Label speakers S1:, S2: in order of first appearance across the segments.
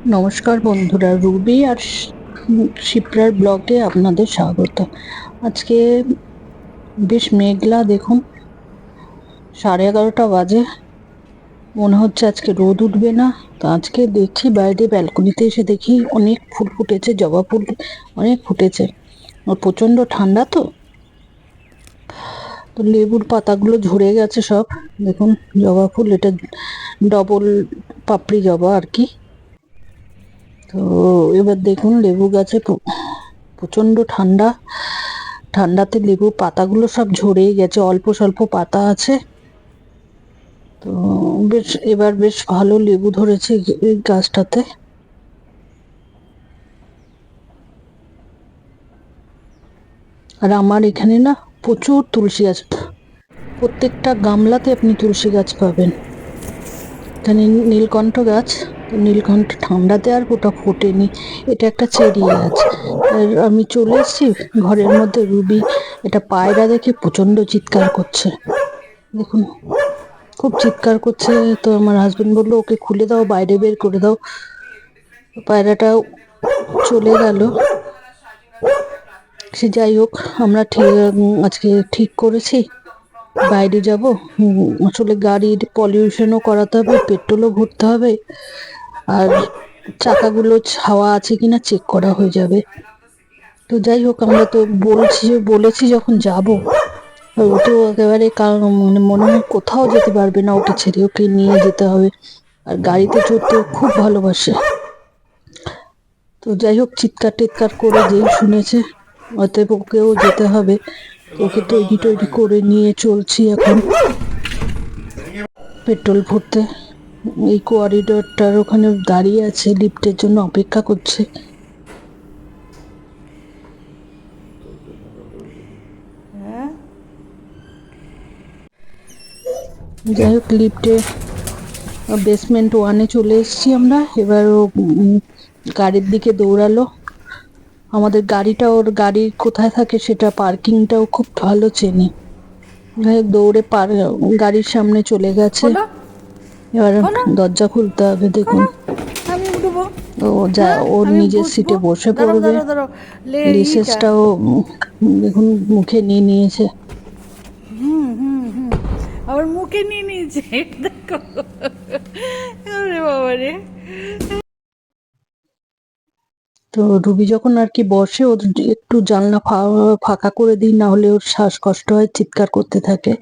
S1: নমস্কার বন্ধুরা, রুবি আর শিপ্রার ব্লগে আপনাদের স্বাগত। আজকে বেশ মেঘলা, দেখুন 11:30 বাজে। মনে হচ্ছে আজকে রোদ উঠবে না। তো আজকে দেখছি বাইরে ব্যালকনিতে এসে দেখি অনেক ফুল ফুটেছে, জবা ফুল অনেক ফুটেছে। আর প্রচন্ড ঠান্ডা, তো তো লেবুর পাতাগুলো ঝরে গেছে সব। দেখুন জবা ফুল, এটা ডবল পাপড়ি জবা আর কি। তো এবার দেখুন লেবু গাছে প্রচন্ড ঠান্ডা, ঠান্ডাতে লেবু পাতাগুলো সব ঝরেই গেছে, অল্প স্বল্প পাতা আছে। তো এবার বেশ ভালো লেবু ধরেছে এই গাছটাতে। আর আমার এখানে না প্রচুর তুলসী গাছ, প্রত্যেকটা গামলাতে আপনি তুলসী গাছ পাবেন। এখানে নীলকণ্ঠ গাছ, তো নীলকণ্ঠ ঠান্ডাতে আর ওটা ফোটেনি। এটা একটা চেরি গাছ। আর আমি চলে এসেছি ঘরের মধ্যে, রুবি এটা পায়রা দেখে প্রচন্ড চিৎকার করছে। দেখুন খুব চিৎকার করছে। তো আমার হাজবেন্ড বললো ওকে খুলে দাও, বাইরে বের করে দাও। পায়রাটা চলে গেল। সে যাই হোক, আমরা আজকে ঠিক করেছি বাইরে যাব। আসলে গাড়ির পলিউশনও করাতে হবে, পেট্রোলও ভরতে হবে, আর চাকাগুলো হাওয়া আছে কিনা চেক করা হয়ে যাবে। তো যাই হোক, আমরা তো বলেছি যখন যাব, ও তো একেবারে মানে মনে হয় কোথাও যেতে পারবে না, ওকে ছেড়ে ওকে নিয়ে যেতে হবে। আর গাড়িতে চড়তে খুব ভালোবাসে। তো যাই হোক, চিৎকার টিৎকার করে যেই শুনেছে, অতএব ওকেও যেতে হবে। ওকে তৈরি টৈরি করে নিয়ে চলছি এখন পেট্রোল ভরতে। এই কোয়ারিডরটার ওখানে দাঁড়িয়ে আছে, লিফটের জন্য অপেক্ষা করছে। যাই হোক, লিফটে বেসমেন্ট 1-এ চলে এসেছি আমরা। এবার ও গাড়ির দিকে দৌড়ালো। আমাদের গাড়িটা, ওর গাড়ি কোথায় থাকে সেটা, পার্কিংটাও খুব ভালো চেনে। দৌড়ে গাড়ির সামনে চলে গেছে। এবার দরজা খুলতে হবে। দেখুন ও ওর নিজের সিটে বসে পড়বে। লিসেসটাও দেখুন মুখে নিয়ে নিয়েছে।
S2: আবার মুখে নিয়ে নিয়েছে, দেখো বাবা রে।
S1: তো রুবি যখন আর কি বসে, ওর একটু জানলা ফাঁকা করে দিই, না হলে ওর শ্বাসকষ্ট হয়, চিৎকার করতে থাকে।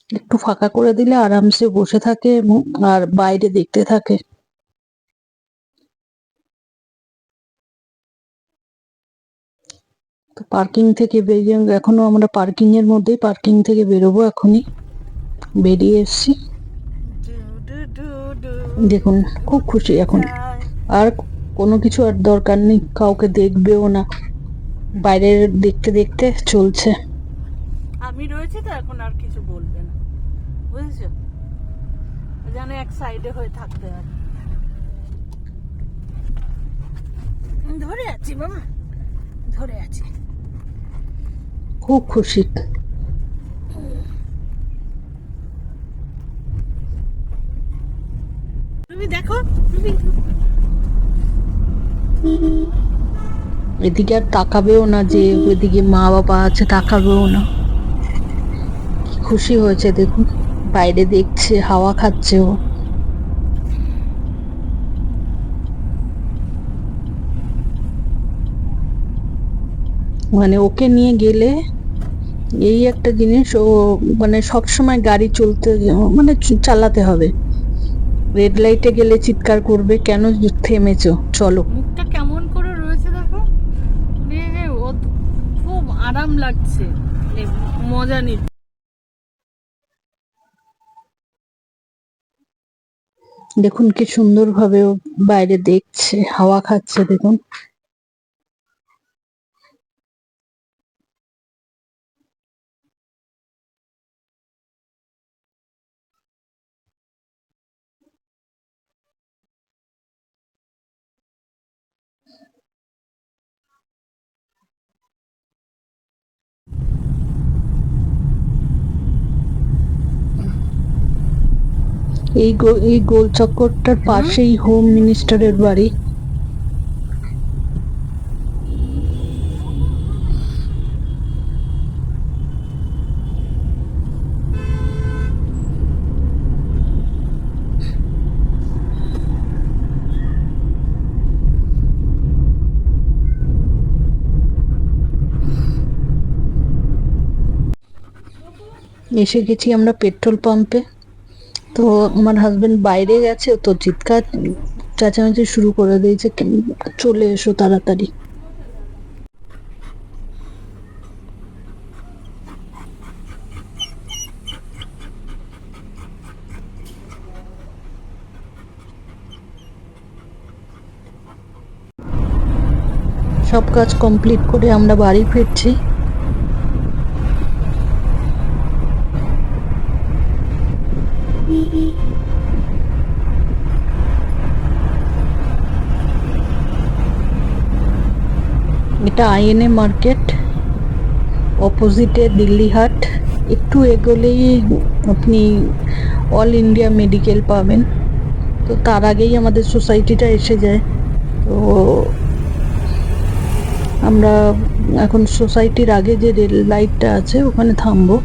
S1: একটু ফাঁকা করে দিলে আরামসে বসে থাকে আর বাইরে দেখতে থাকে। তো পার্কিং থেকে বেরিয়ে, এখনো আমরা পার্কিং এর মধ্যেই, পার্কিং থেকে বেরোবো এখনই। বেরিয়ে এসছি। দেখুন খুব খুশি এখন। আর কোনো কিছু আর দরকার নেই, কাউকে দেখবেও না, বাইরে দেখতে দেখতে চলছে।
S2: আমি রয়েছি তো, এখন আর কিছু বলবে না, বুঝেছো? যেন এক সাইডে হয়ে থাকতে হয়। ধরে আছি বাবা, ধরে আছি।
S1: খুব খুশি।
S2: তুমি দেখো, তুমি
S1: এদিকে আর তাকাবেও না, যে ওইদিকে মা বাবা আছে, তাকাবেও না। কি খুশি হয়েছে দেখুন, বাইরে দেখছে, হাওয়া খাচ্ছে ও। মানে ওকে নিয়ে গেলে এই একটা জিনিস, ও মানে সব সময় গাড়ি চলতে, মানে চালাতে হবে। রেড লাইটে গেলে চিৎকার করবে, কেন থেমেছো, চলো।
S2: মুখটা কেমন করে রয়েছে দেখো, খুব আরাম লাগছে, মজা নিচ্ছে।
S1: দেখুন কি সুন্দর ভাবে ও বাইরে দেখছে, হাওয়া খাচ্ছে, দেখুন। এই গোল চক্করটার পাশেই হোম মিনিস্টারের বাড়ি। এসে গেছি আমরা পেট্রোল পাম্পে। তো আমার হাজবেন্ড বাইরে গেছে, তো চিৎকার চেঁচামেচি শুরু করে দিয়েছে, চলে এসো তাড়াতাড়ি। সব কাজ কমপ্লিট করে আমরা বাড়ি ফিরছি। এটা আইএনএ মার্কেট, অপোজিটে দিল্লি হাট। একটু এগোলেই আপনি অল ইন্ডিয়া মেডিকেল পাবেন। তো তার আগেই আমাদের সোসাইটিটা এসে যায়। তো আমরা এখন সোসাইটির আগে যে রেল লাইটটা আছে ওখানে থামবো।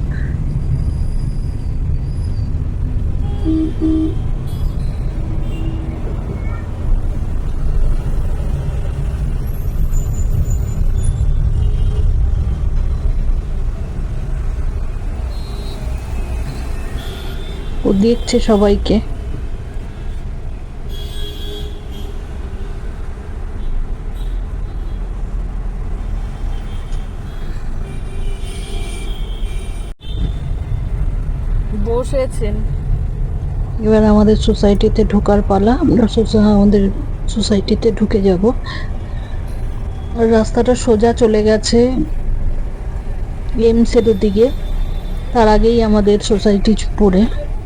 S1: ও দেখছে সবাইকে।
S2: বসেছেন।
S1: এবার আমাদের সোসাইটিতে ঢোকার পালা। আমরা আমাদের সোসাইটিতে ঢুকে যাব। রাস্তাটা সোজা চলে গেছে এমসের দিকে, তার আগেই আমাদের সোসাইটি পড়ে।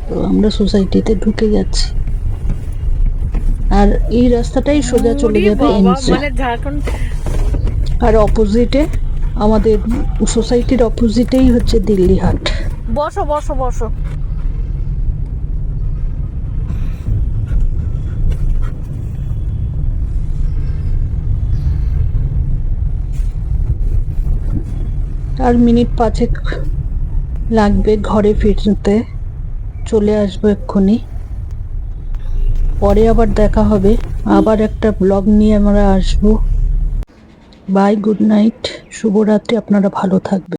S1: তো আমরা সোসাইটিতে ঢুকে যাচ্ছি, আর এই রাস্তাটাই সোজা চলে যাবে এমসে।
S2: মানে ঝাড়খণ্ড।
S1: আর অপোজিটে আমাদের সোসাইটির অপোজিটেই হচ্ছে দিল্লি হাট।
S2: বসো বসো বসো।
S1: আর মিনিট 5 লাগবে ঘরে ফিরতে। চলে আসবো এক্ষুনি। পরে আবার দেখা হবে, আবার একটা ব্লগ নিয়ে আমরা আসবো। বাই, গুড নাইট, শুভরাত্রি, আপনারা ভালো থাকবেন।